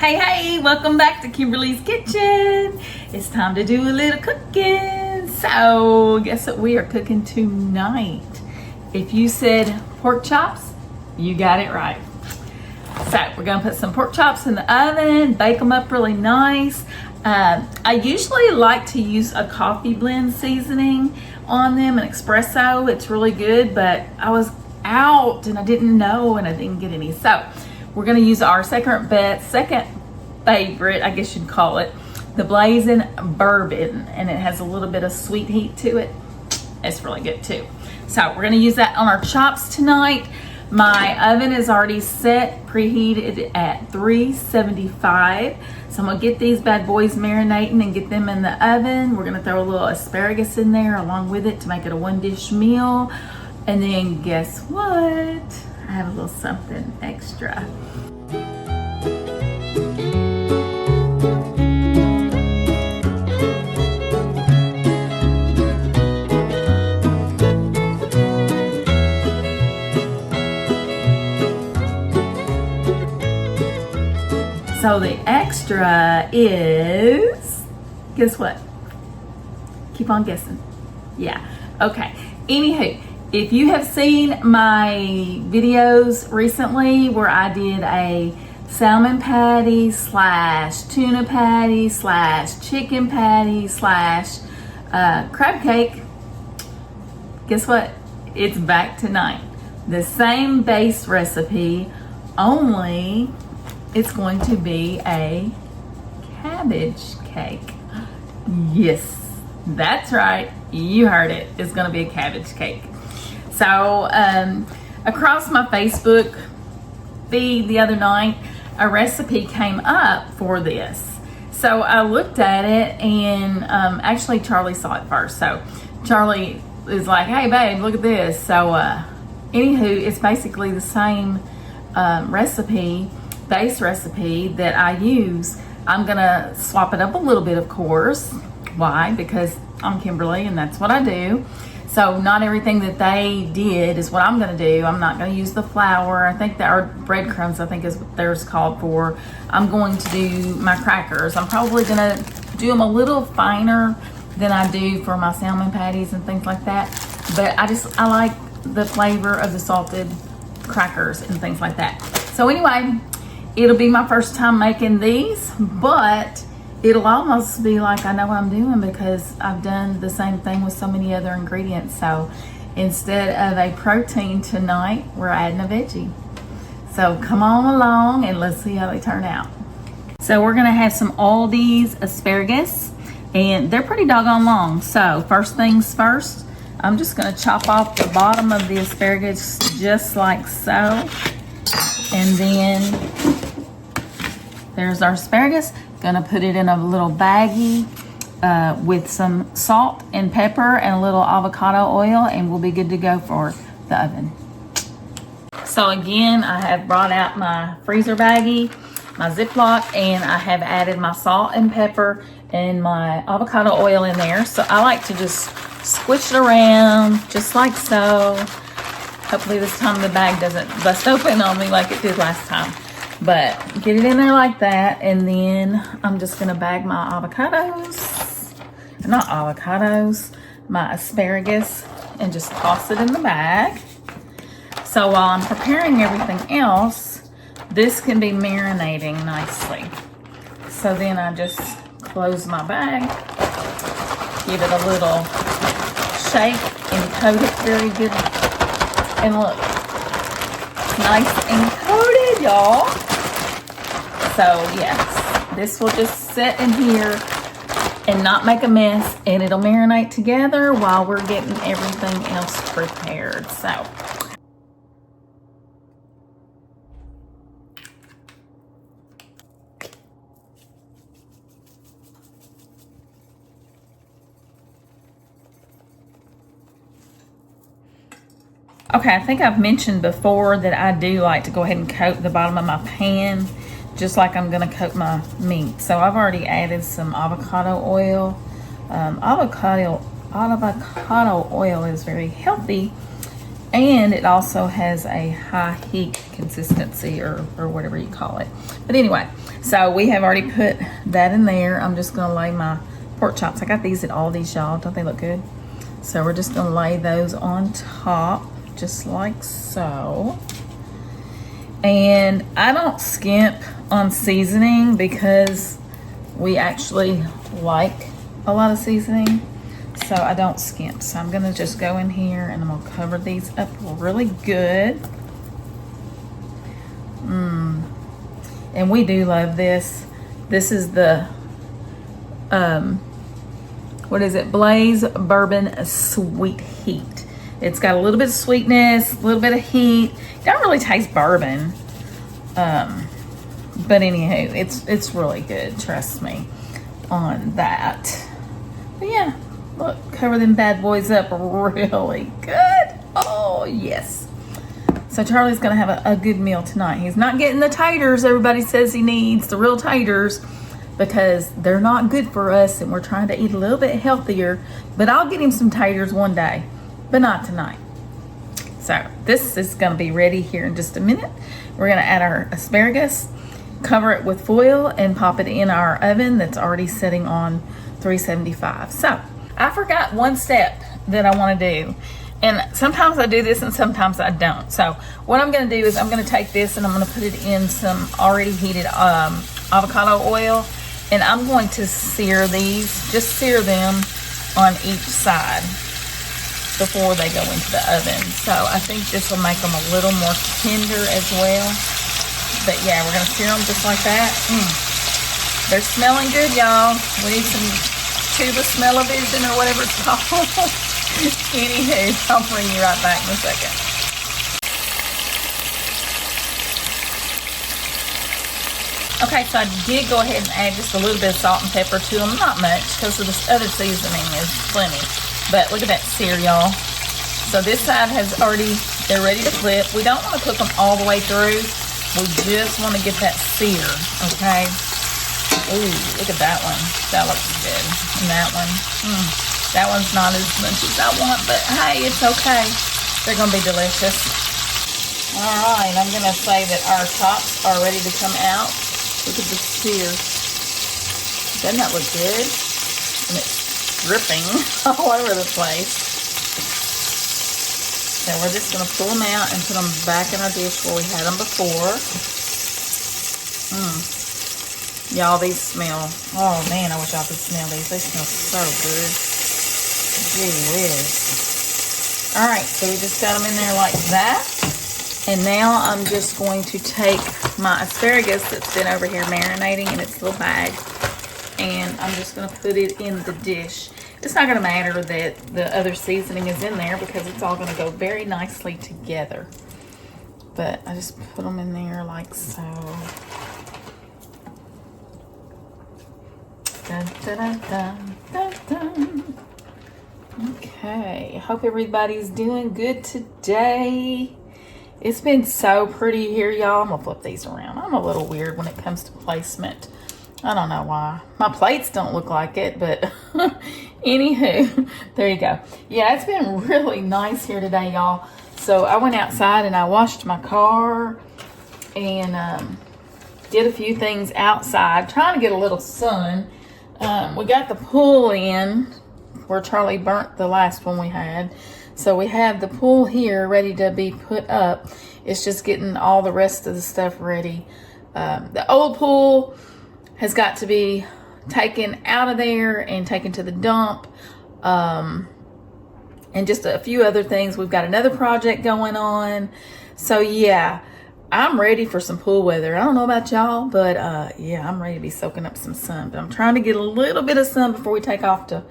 Hey, welcome back to Kimberly's Kitchen. It's time to do a little cooking. So, guess what we are cooking tonight? If you said pork chops, you got it right. So, we're gonna put some pork chops in the oven, bake them up really nice. I usually like to use a coffee blend seasoning on them, an espresso. It's really good, but I was out and I didn't know and I didn't get any. So, we're going to use our second favorite, I guess you'd call it, the blazing bourbon, and it has a little bit of sweet heat to it. It's really good too. So we're going to use that on our chops tonight. My oven is already set, preheated at 375. So I'm going to get these bad boys marinating and get them in the oven. We're going to throw a little asparagus in there along with it to make it a one-dish meal. And then guess what? I have a little something extra. So the extra is, guess what? Keep on guessing. Yeah, okay. Anywho, if you have seen my videos recently where I did a salmon patty slash tuna patty slash chicken patty slash crab cake, guess what? It's back tonight. The same base recipe, only it's going to be a cabbage cake. Yes, that's right. You heard it. It's going to be a cabbage cake. So across my Facebook feed the other night, a recipe came up for this. So I looked at it, and actually Charlie saw it first. So Charlie is like, hey babe, look at this. So anywho, it's basically the same base recipe that I use. I'm gonna swap it up a little bit, of course. Why? Because I'm Kimberly and that's what I do. So not everything that they did is what I'm gonna do. I'm not gonna use the flour. I think that our breadcrumbs, I think is what theirs called for. I'm going to do my crackers. I'm probably gonna do them a little finer than I do for my salmon patties and things like that. But I like the flavor of the salted crackers and things like that. So anyway, it'll be my first time making these, but it'll almost be like I know what I'm doing because I've done the same thing with so many other ingredients. So instead of a protein tonight, we're adding a veggie. So come on along and let's see how they turn out. So we're gonna have some Aldi's asparagus, and they're pretty doggone long. So first things first, I'm just gonna chop off the bottom of the asparagus just like so. And then there's our asparagus. Gonna put it in a little baggie with some salt and pepper and a little avocado oil, and we'll be good to go for the oven. So again, I have brought out my freezer baggie, my Ziploc, and I have added my salt and pepper and my avocado oil in there. So I like to just squish it around just like so. Hopefully this time the bag doesn't bust open on me like it did last time. But get it in there like that, and then I'm just gonna bag my my asparagus, and just toss it in the bag. So while I'm preparing everything else, this can be marinating nicely. So then I just close my bag, give it a little shake, and coat it very good. And look, nice and coated, y'all. So yes, this will just sit in here and not make a mess, and it'll marinate together while we're getting everything else prepared. So okay, I think I've mentioned before that I do like to go ahead and coat the bottom of my pan just like I'm gonna coat my meat. So I've already added some avocado oil. Avocado oil is very healthy, and it also has a high heat consistency, or whatever you call it. But anyway, So we have already put that in there. I'm just gonna lay my pork chops. I got these at Aldi's, y'all. Don't they look good? So we're just gonna lay those on top, just like so. And I don't skimp on seasoning because we actually like a lot of seasoning. So I don't skimp. So I'm gonna just go in here and I'm gonna cover these up really good. And we do love this. This is the, what is it? Blaze Bourbon Sweet Heat. It's got a little bit of sweetness, a little bit of heat. Don't really taste bourbon. But anywho, it's really good, trust me on that. But yeah, look, cover them bad boys up really good. Oh, yes. So Charlie's gonna have a good meal tonight. He's not getting the taters everybody says he needs, the real taters, because they're not good for us and we're trying to eat a little bit healthier. But I'll get him some taters one day, but not tonight. So this is gonna be ready here in just a minute. We're gonna add our asparagus, cover it with foil, and pop it in our oven that's already sitting on 375. So I forgot one step that I wanna do. And sometimes I do this and sometimes I don't. So what I'm gonna do is I'm gonna take this and I'm gonna put it in some already heated avocado oil. And I'm going to sear these, just sear them on each side before they go into the oven. So I think this will make them a little more tender as well. But yeah, we're gonna sear them just like that. They're smelling good, y'all. We need some tuba smell-o-vision or whatever it's called. Anywho, I'll bring you right back in a second. Okay, so I did go ahead and add just a little bit of salt and pepper to them. Not much, because of this other seasoning is plenty. But look at that sear, y'all. So this side has already, they're ready to flip. We don't want to cook them all the way through. We just want to get that sear, okay? Ooh, look at that one. That looks good. And that one, that one's not as much as I want, but hey, it's okay. They're gonna be delicious. All right, I'm gonna say that our chops are ready to come out. Look at the sear. Doesn't that look good? And it's dripping all over the place. So we're just gonna pull them out and put them back in our dish where we had them before. Y'all, these smell, oh man, I wish y'all could smell these. They smell so good. Gee whiz. All right, so we just got them in there like that. And now I'm just going to take my asparagus that's been over here marinating in its little bag. And I'm just gonna put it in the dish. It's not gonna matter that the other seasoning is in there because it's all gonna go very nicely together. But I just put them in there like so. Dun, dun, dun, dun, dun, dun. Okay, hope everybody's doing good today. It's been so pretty here, y'all. I'm gonna flip these around. I'm a little weird when it comes to placement. I don't know why. My plates don't look like it, but anywho, there you go. Yeah, it's been really nice here today, y'all. So I went outside and I washed my car and did a few things outside, trying to get a little sun. We got the pool in where Charlie burnt the last one we had. So we have the pool here ready to be put up. It's just getting all the rest of the stuff ready. The old pool has got to be taken out of there and taken to the dump. And just a few other things. We've got another project going on. So yeah, I'm ready for some pool weather. I don't know about y'all, but yeah, I'm ready to be soaking up some sun. But I'm trying to get a little bit of sun before we take off to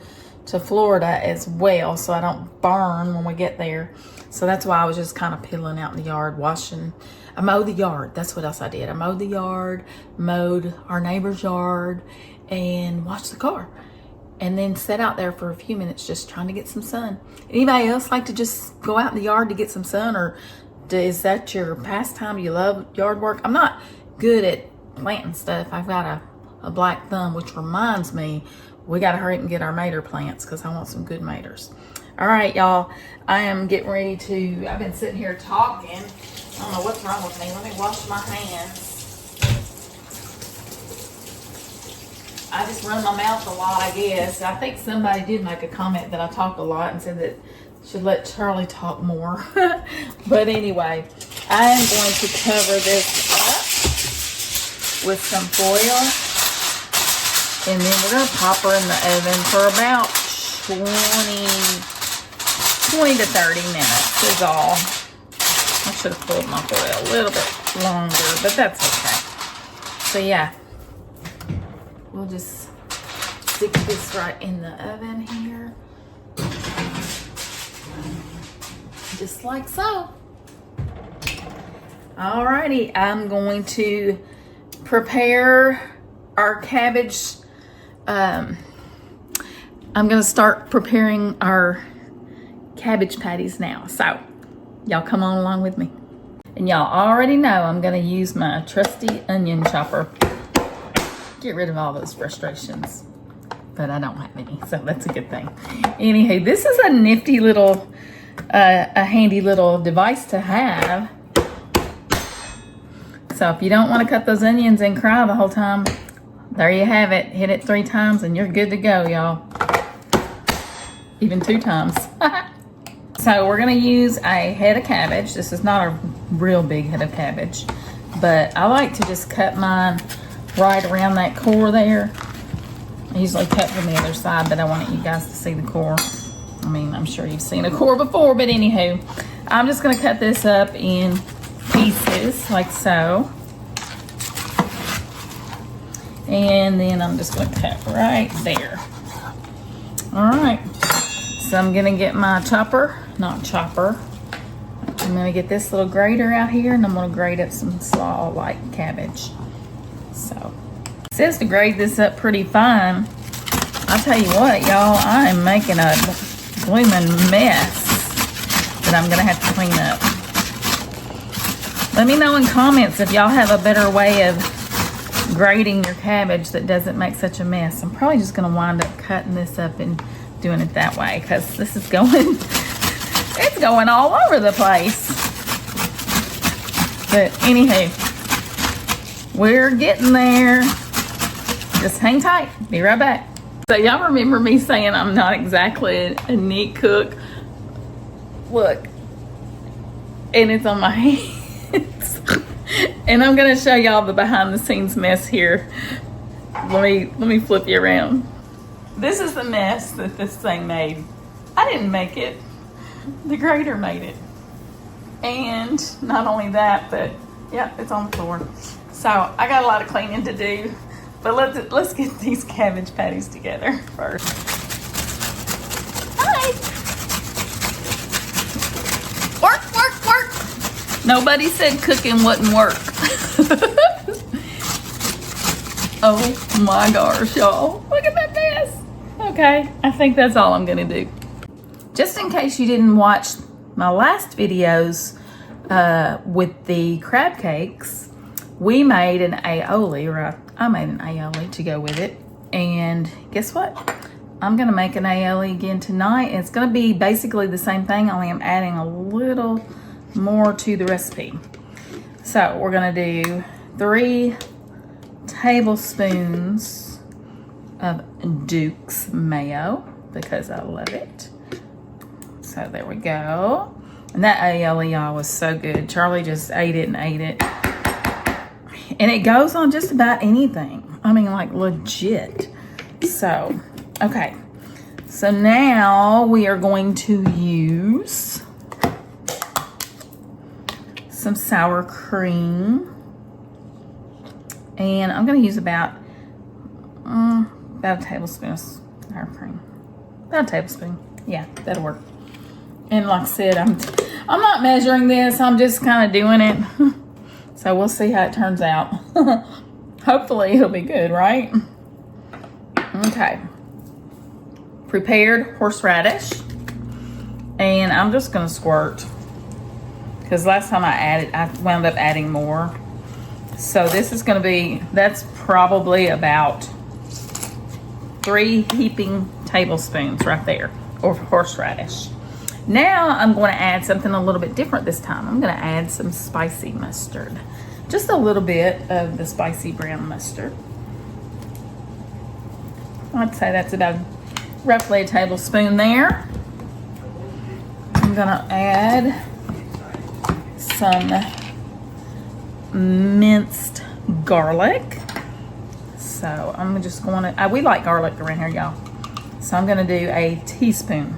Florida as well, so I don't burn when we get there. So that's why I was just kind of piddling out in the yard, washing. I mowed the yard. That's what else I did. I mowed the yard, mowed our neighbor's yard, and washed the car. And then sat out there for a few minutes just trying to get some sun. Anybody else like to just go out in the yard to get some sun, or is that your pastime? You love yard work? I'm not good at planting stuff. I've got a black thumb, which reminds me, we got to hurry up and get our mater plants because I want some good maters. All right, y'all. I am getting ready to, I've been sitting here talking. I don't know what's wrong with me. Let me wash my hands. I just run my mouth a lot, I guess. I think somebody did make a comment that I talk a lot and said that I should let Charlie talk more. But anyway, I am going to cover this up with some foil. And then we're going to pop her in the oven for about 20 to 30 minutes is all. I should have pulled my foil a little bit longer, but that's okay. So yeah, we'll just stick this right in the oven here. Just like so. Alrighty, I'm going to prepare our cabbage. I'm going to start preparing our cabbage patties now. So, y'all come on along with me. And y'all already know I'm going to use my trusty onion chopper. Get rid of all those frustrations. But I don't have any, so that's a good thing. Anywho, this is a nifty little, a handy little device to have. So if you don't want to cut those onions and cry the whole time, there you have it. Hit it 3 times and you're good to go, y'all. Even 2 times. So we're going to use a head of cabbage. This is not a real big head of cabbage, but I like to just cut mine right around that core there. I usually cut from the other side, but I wanted you guys to see the core. I mean, I'm sure you've seen a core before, but anywho, I'm just going to cut this up in pieces like so. And then I'm just going to cut right there. All right. So I'm going to get my chopper. I'm going to get this little grater out here, and I'm going to grate up some slaw like cabbage. So, it says to grate this up pretty fine. I'll tell you what, y'all, I am making a blooming mess that I'm going to have to clean up. Let me know in comments if y'all have a better way of grating your cabbage that doesn't make such a mess. I'm probably just going to wind up cutting this up and doing it that way, because this is going, it's going all over the place. But anywho, we're getting there. Just hang tight. Be right back. So y'all remember me saying I'm not exactly a neat cook? Look, and it's on my hands. And I'm gonna show y'all the behind the scenes mess here. Let me flip you around. This is the mess that this thing made. I didn't make it. The grater made it. And not only that, but yeah, it's on the floor. So I got a lot of cleaning to do. But let's get these cabbage patties together first. Hi. Work. Nobody said cooking wouldn't work. Oh my gosh, y'all. Look at that mess. Okay, I think that's all I'm gonna do. Just in case you didn't watch my last videos with the crab cakes, we made an aioli, or I made an aioli to go with it. And guess what? I'm gonna make an aioli again tonight. It's gonna be basically the same thing, only I'm adding a little more to the recipe. So we're gonna do 3 tablespoons of Duke's mayo, because I love it. So there we go. And that aioli, y'all, was so good. Charlie just ate it and ate it. And it goes on just about anything. I mean, like, legit. So, okay. So now we are going to use some sour cream. And I'm going to use about a tablespoon of sour cream. About a tablespoon. Yeah, that'll work. And like I said, I'm not measuring this. I'm just kind of doing it. So we'll see how it turns out. Hopefully it'll be good, right? Okay. Prepared horseradish. And I'm just going to squirt. Because last time I wound up adding more. So this is going to be, that's probably about 3 heaping tablespoons right there of horseradish. Now I'm going to add something a little bit different this time. I'm going to add some spicy mustard. Just a little bit of the spicy brown mustard. I'd say that's about roughly a tablespoon there. I'm gonna add some minced garlic. So I'm just going to, we like garlic around here, y'all. So I'm gonna do a teaspoon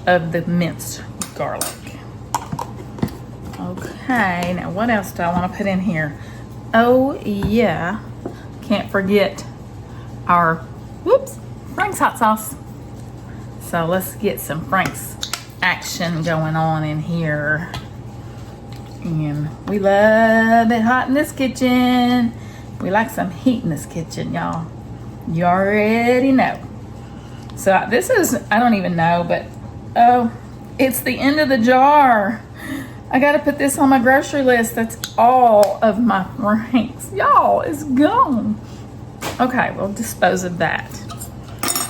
of the minced garlic. Okay, now what else do I want to put in here? Oh yeah, can't forget our, Frank's hot sauce. So let's get some Frank's action going on in here. And we love it hot in this kitchen. We like some heat in this kitchen, y'all. You already know. So this is, I don't even know, but oh, it's the end of the jar. I gotta put this on my grocery list. That's all of my Frank's. Y'all, it's gone. Okay, we'll dispose of that.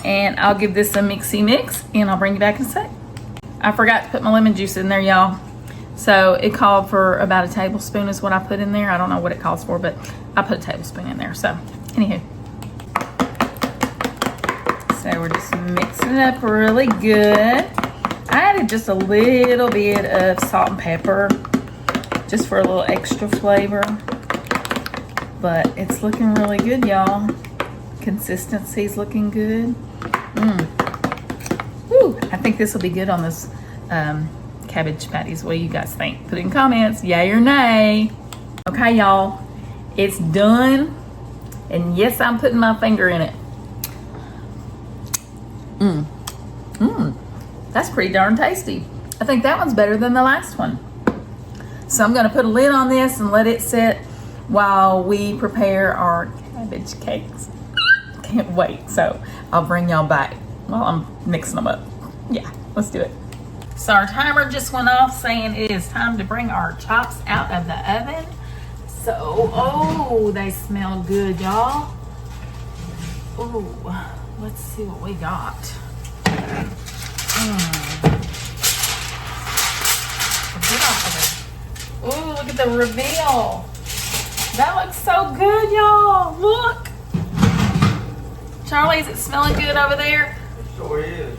And I'll give this a mixy mix and I'll bring you back in a sec. I forgot to put my lemon juice in there, y'all. So it called for about a tablespoon is what I put in there. I don't know what it calls for, but I put a tablespoon in there. So anywho. So we're just mixing it up really good. I added just a little bit of salt and pepper just for a little extra flavor. But it's looking really good, y'all. Consistency's looking good. Woo, I think this will be good on this cabbage patties. What do you guys think? Put in comments, yay or nay. Okay, y'all, it's done. And yes, I'm putting my finger in it. That's pretty darn tasty. I think that one's better than the last one. So I'm gonna put a lid on this and let it sit while we prepare our cabbage cakes. Can't wait. So I'll bring y'all back while I'm mixing them up. Yeah, let's do it. So our timer just went off saying it is time to bring our chops out of the oven. So, oh, they smell good, y'all. Oh, let's see what we got. Oh, look at the reveal. That looks so good, y'all. Look. Charlie, is it smelling good over there? It sure is.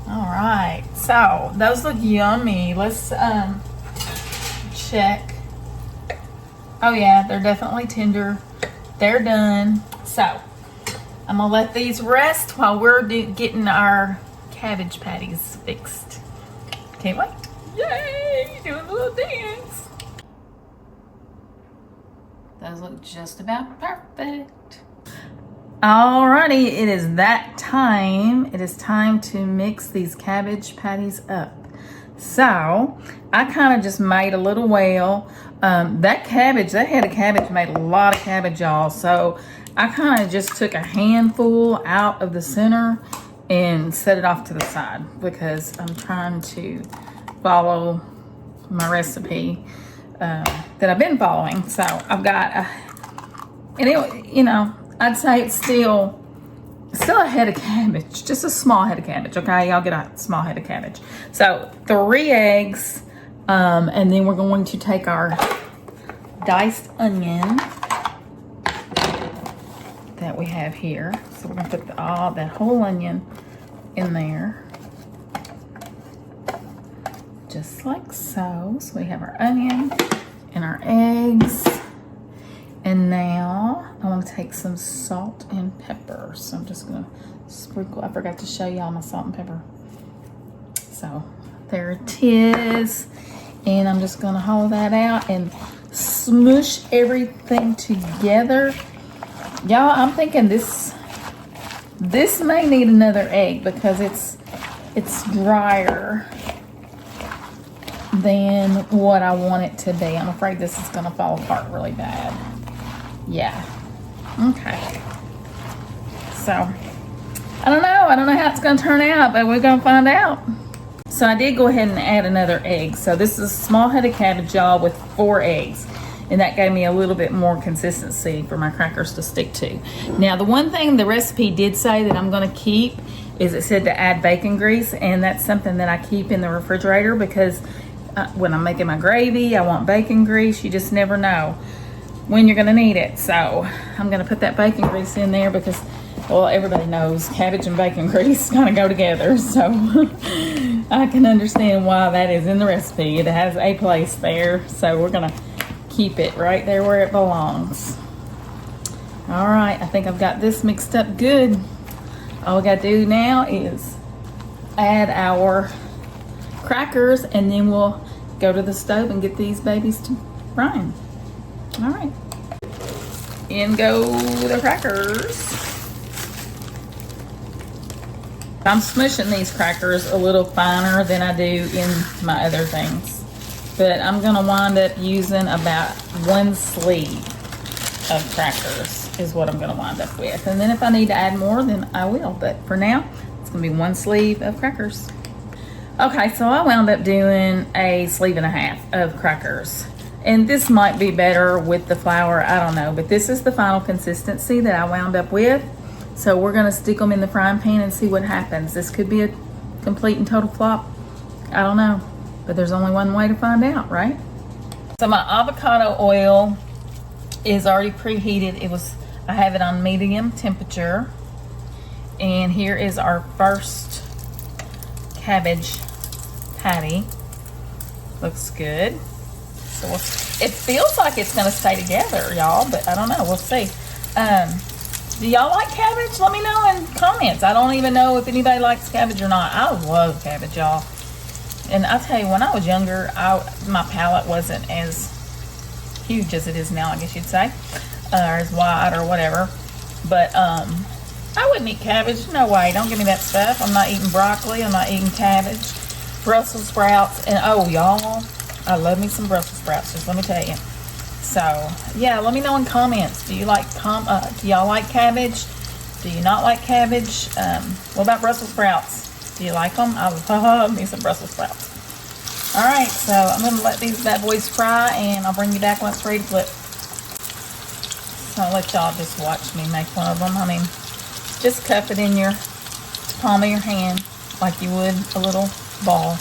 All right, so those look yummy. Let's check. Oh yeah, they're definitely tender. They're done. So I'm gonna let these rest while we're getting our cabbage patties fixed. Can't wait. Yay, doing a little dance. Those look just about perfect. Alrighty, it is that time. It is time to mix these cabbage patties up. So I kind of just made a little well. That head of cabbage made a lot of cabbage, y'all. So I kind of just took a handful out of the center and set it off to the side because I'm trying to follow my recipe that I've been following. So I've got I'd say it's still a head of cabbage, just a small head of cabbage. Okay, y'all get a small head of cabbage. So 3 eggs, and then we're going to take our diced onion that we have here. So we're gonna put that whole onion in there, just like so. So we have our onion and our eggs. And now I want to take some salt and pepper. So I'm just gonna sprinkle. I forgot to show y'all my salt and pepper. So there it is. And I'm just gonna hold that out and smoosh everything together. Y'all, I'm thinking this may need another egg because it's drier than what I want it to be. I'm afraid this is gonna fall apart really bad. Yeah. Okay. So I don't know how it's gonna turn out, but we're gonna find out. So I did go ahead and add another egg. So this is a small head of cabbage, y'all, with 4 eggs. And that gave me a little bit more consistency for my crackers to stick to. Now, the one thing the recipe did say that I'm gonna keep is it said to add bacon grease, and that's something that I keep in the refrigerator because when I'm making my gravy, I want bacon grease. You just never know when you're gonna need it. So I'm gonna put that bacon grease in there because Well, everybody knows cabbage and bacon grease kind of go together, so I can understand why that is in the recipe. It has a place there, so we're gonna keep it right there where it belongs. All right, I think I've got this mixed up good. All we gotta do now is add our crackers, and then we'll go to the stove and get these babies to frying. All right, in go the crackers. I'm smushing these crackers a little finer than I do in my other things, but I'm gonna wind up using about 1 sleeve of crackers is what I'm gonna wind up with. And then if I need to add more, then I will, but for now, it's gonna be 1 sleeve of crackers. Okay, so I wound up doing a 1.5 sleeves of crackers. And this might be better with the flour, I don't know, but this is the final consistency that I wound up with. So we're gonna stick them in the frying pan and see what happens. This could be a complete and total flop. I don't know, but there's only one way to find out, right? So my avocado oil is already preheated. I have it on medium temperature. And here is our first cabbage patty. Looks good. So it feels like it's gonna stay together, y'all, but I don't know, we'll see. Do y'all like cabbage? Let me know in comments. I don't even know if anybody likes cabbage or not. I love cabbage, y'all. And I'll tell you, when I was younger, my palate wasn't as huge as it is now, I guess you'd say, or as wide or whatever. But I wouldn't eat cabbage. No way. Don't give me that stuff. I'm not eating broccoli. I'm not eating cabbage. Brussels sprouts. And oh, y'all, I love me some Brussels sprouts, just let me tell you. So yeah, let me know in comments. Do you like do y'all like cabbage? Do you not like cabbage? What about Brussels sprouts? Do you like them? I love me some Brussels sprouts. All right, so I'm gonna let these bad boys fry, and I'll bring you back when it's ready to flip. So I'll let y'all just watch me make one of them. I mean, just cup it in your palm of your hand like you would a little ball,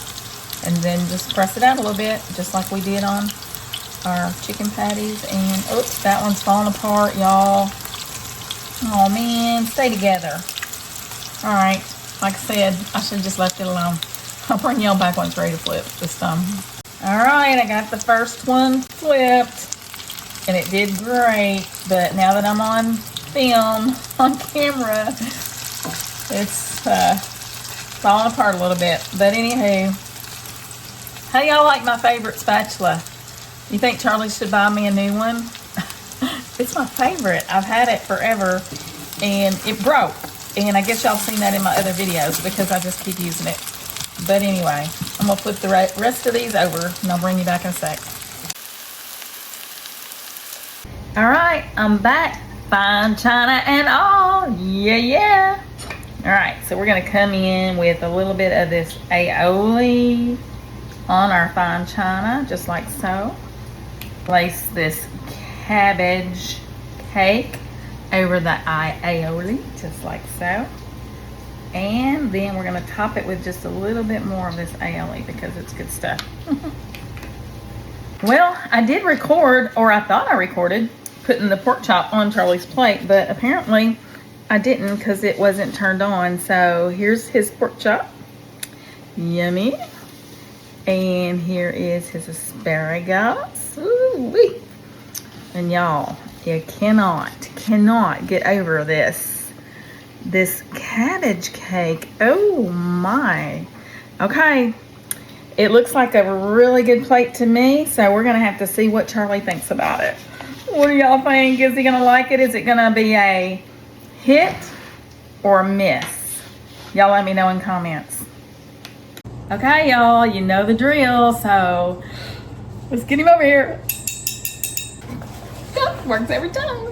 and then just press it out a little bit, just like we did on our chicken patties. And oops, that one's falling apart, y'all. Oh man, stay together. All right, like I said, I should have just left it alone. I'll bring y'all back when it's ready to flip this time. All right, I got the first one flipped, and it did great. But now that I'm on film, on camera, it's falling apart a little bit. But anywho, how y'all like my favorite spatula? You think Charlie should buy me a new one? It's my favorite. I've had it forever, and it broke. And I guess y'all seen that in my other videos because I just keep using it. But anyway, I'm gonna flip the rest of these over, and I'll bring you back in a sec. All right, I'm back. Fine china and all. Yeah. All right, so we're gonna come in with a little bit of this aioli on our fine china, just like so. Place this cabbage cake over the aioli, just like so. And then we're gonna top it with just a little bit more of this aioli because it's good stuff. Well, I did record, or I thought I recorded, putting the pork chop on Charlie's plate, but apparently I didn't because it wasn't turned on. So here's his pork chop. Yummy. And here is his asparagus. Ooh-wee. And y'all, you cannot get over this cabbage cake. Oh my. Okay, it looks like a really good plate to me, so we're gonna have to see what Charlie thinks about it. What do y'all think? Is he gonna like it? Is it gonna be a hit or a miss? Y'all let me know in comments. Okay, y'all, you know the drill, so let's get him over here. Works every time.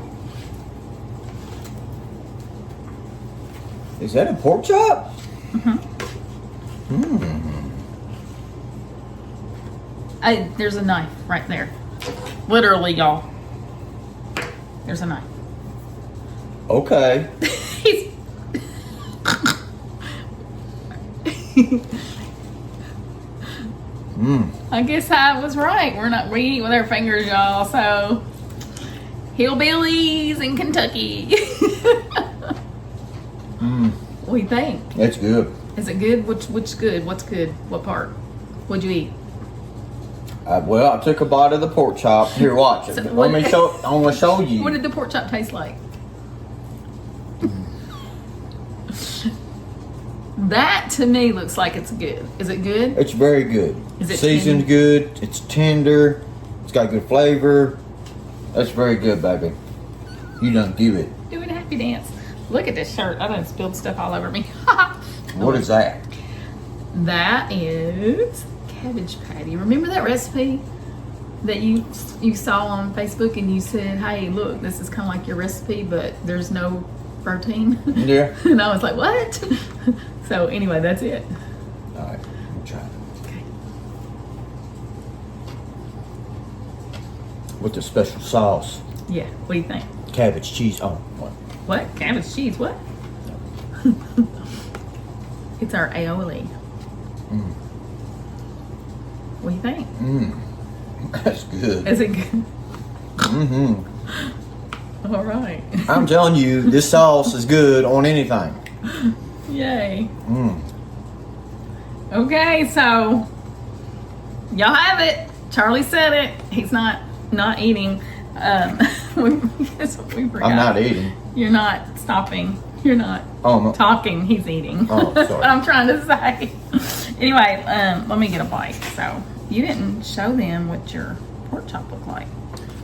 Is that a pork chop? There's a knife right there. Literally, y'all. There's a knife. Okay. He's... I guess I was right. We eat with our fingers, y'all. So, hillbillies in Kentucky. What do you think? It's good. Is it good? Which good? What's good? What part? What'd you eat? Well, I took a bite of the pork chop. Here, watch it. So I'm what- gonna show you. What did the pork chop taste like? That to me looks like it's good. Is it good? It's very good. Is it seasoned good? It's tender. It's got good flavor. That's very good, baby. You done give it. Doing a happy dance. Look at this shirt. I done spilled stuff all over me. What is that? That is cabbage patty. Remember that recipe that you saw on Facebook and you said, hey, look, this is kind of like your recipe, but there's no protein? Yeah. And I was like, what? So anyway, that's it. All right, I'm trying. Okay. With the special sauce. Yeah, what do you think? Cabbage cheese. Oh, what? What? Cabbage cheese, what? It's our aioli. What do you think? That's good. Is it good? All right. I'm telling you, this sauce is good on anything. Yay. Okay, so y'all have it. Charlie said it. He's not eating. Guess what we forgot. I'm not eating. You're not stopping. You're not Oh, no. talking. He's eating. Oh, That's sorry. what I'm trying to say. Anyway, let me get a bite. So you didn't show them what your pork chop looked like.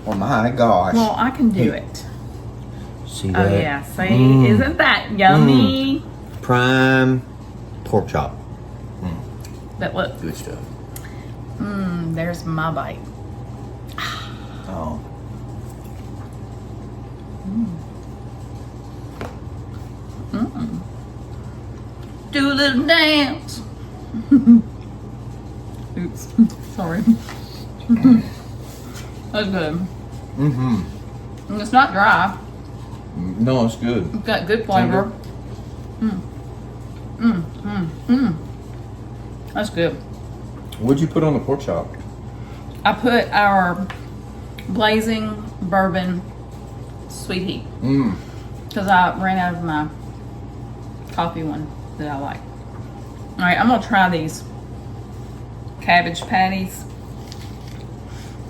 Oh my gosh. Well, I can do it. See Oh that? yeah. See, isn't that yummy? Prime pork chop. But look, Good stuff. there's my bite. Oh. Do a little dance. Oops. Sorry. That's good. And it's not dry. No, it's good. It's got good flavor. That's good. What'd you put on the pork chop? I put our blazing bourbon sweet heat because I ran out of my coffee one that I like. All right, I'm gonna try these cabbage patties.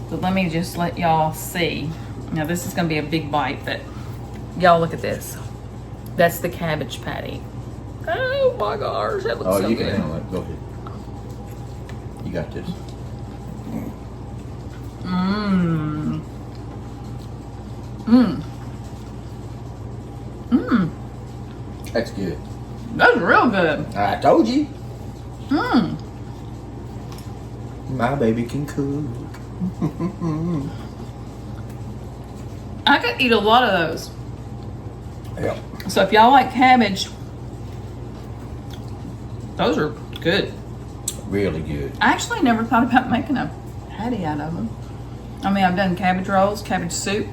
So let me just let y'all see. Now this is gonna be a big bite, but y'all look at this. That's the cabbage patty. Oh my gosh, that looks so you good. can handle it. Go ahead. You got this. That's good. That's real good. I told you. My baby can cook. I could eat a lot of those. Yeah. So if y'all like cabbage, those are good. Really good. I actually never thought about making a patty out of them. I mean, I've done cabbage rolls, cabbage soup,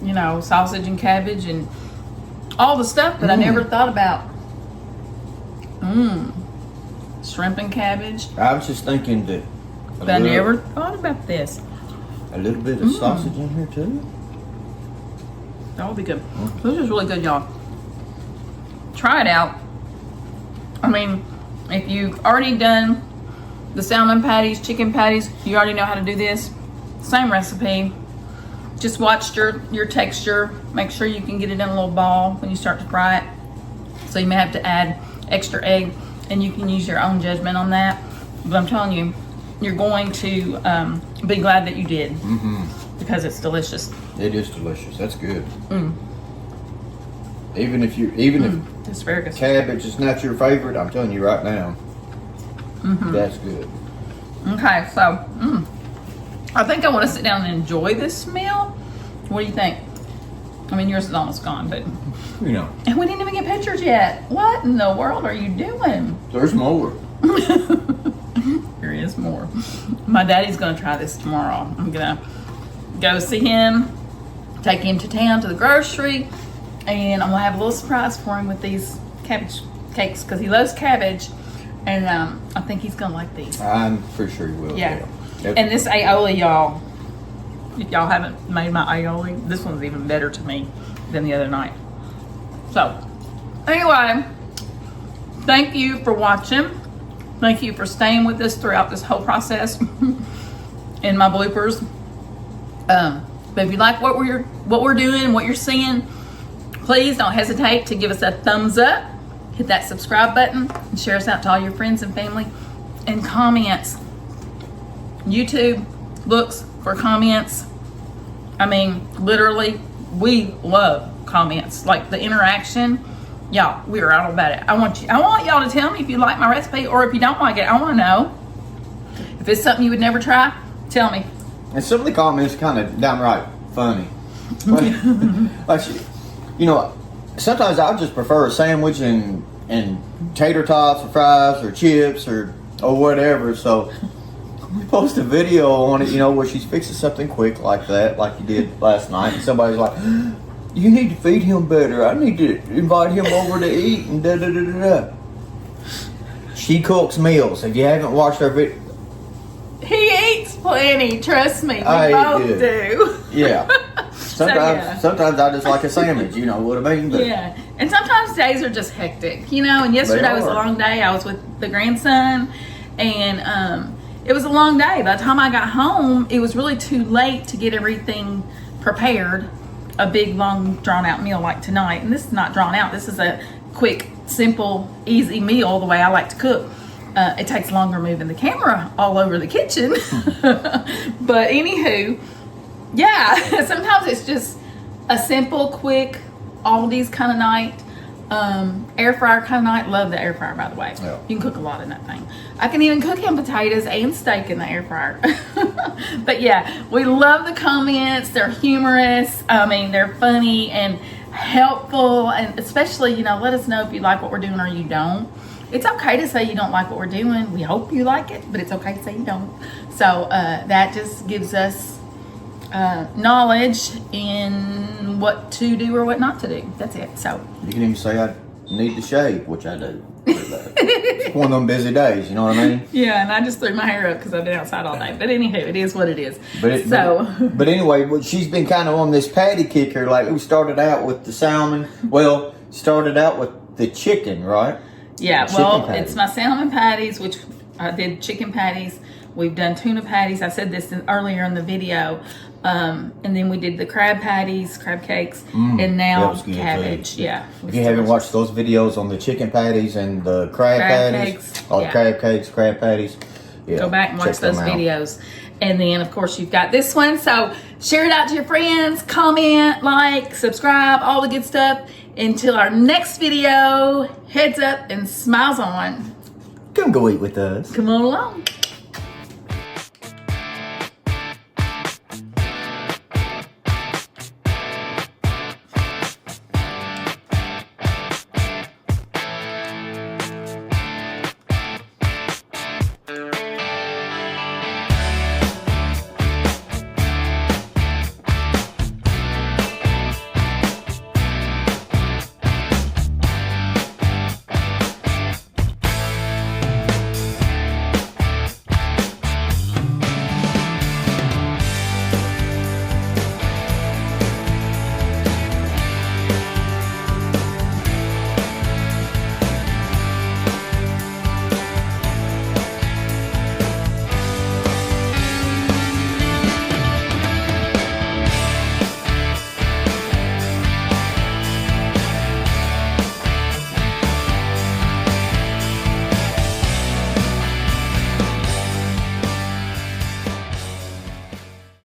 you know, sausage and cabbage and all the stuff, but I never thought about shrimp and cabbage. I was just thinking that But I never thought about this. a little bit of sausage in here too. That would be good. This is really good, y'all. Try it out. I mean, if you've already done the salmon patties, chicken patties, you already know how to do this. Same recipe. Just watch your texture. Make sure you can get it in a little ball when you start to fry it. So you may have to add extra egg, and you can use your own judgment on that. But I'm telling you, you're going to be glad that you did because it's delicious. It is delicious. That's good. Even if Asparagus. cabbage is not your favorite, I'm telling you right now, that's good. Okay, so I think I want to sit down and enjoy this meal. What do you think? I mean, yours is almost gone, but You know, and we didn't even get pictures yet. What in the world are you doing? there's more. There is more. My daddy's gonna try this tomorrow. I'm gonna go see him, take him to town to the grocery, and I'm gonna have a little surprise for him with these cabbage cakes because he loves cabbage, and I think he's gonna like these. I'm pretty sure you will. Yeah. Yep. And this aioli, y'all, If y'all haven't made my aioli, this one's even better to me than the other night. So, anyway, thank you for watching. Thank you for staying with us throughout this whole process and my bloopers. But if you like what we're doing, what you're seeing, please don't hesitate to give us a thumbs up, hit that subscribe button, and share us out to all your friends and family. And comments. YouTube looks for comments. I mean, literally, we love comments. Like the interaction. Y'all, we are all about it. I want y'all to tell me if you like my recipe or if you don't like it. I want to know. If it's something you would never try, tell me. And some of the comments kind of downright funny. Like, you know, sometimes I just prefer a sandwich and tater tots or fries or chips or whatever. So we post a video on it, you know, where she's fixing something quick like that, like you did last night, and somebody's like, "You need to feed him better. I need to invite him over to eat," and da da da da da. She cooks meals. If you haven't watched her video, he eats plenty. Trust me, we both do. Yeah. Sometimes I just like a sandwich. You know what I mean? But yeah. And sometimes days are just hectic, you know. And yesterday was a long day. I was with the grandson, and it was a long day. By the time I got home, it was really too late to get everything prepared. A big, long, drawn-out meal like tonight. And this is not drawn out. This is a quick, simple, easy meal the way I like to cook. It takes longer moving the camera all over the kitchen. But anywho, yeah, sometimes it's just a simple, quick, Aldi's kind of night. Air fryer kind of night. Love the air fryer, by the way. Yeah. You can cook a lot in that thing. I can even cook him potatoes and steak in the air fryer. But yeah, we love the comments. They're humorous. I mean, they're funny and helpful, and especially, you know, let us know if you like what we're doing or you don't. It's okay to say you don't like what we're doing. We hope you like it, but it's okay to say you don't. So that just gives us knowledge in what to do or what not to do. That's it. So you can even say I need to shave, which I do. It's one of them busy days, you know what I mean? Yeah, and I just threw my hair up because I've been outside all day. But anywho, it is what it is. But anyway, she's been kind of on this patty kicker. Like, we started out with the salmon. Well, started out with the chicken, right? Yeah, well, it's my salmon patties, which I did chicken patties. We've done tuna patties. I said this earlier in the video. And then we did the crab patties, crab cakes, and now cabbage. Too. Yeah. If you haven't watched those videos on the chicken patties and the crab patties, crab cakes, crab patties, yeah, go back and watch those videos. And then, of course, you've got this one. So share it out to your friends, comment, like, subscribe, all the good stuff. Until our next video, heads up and smiles on. Come go eat with us. Come on along.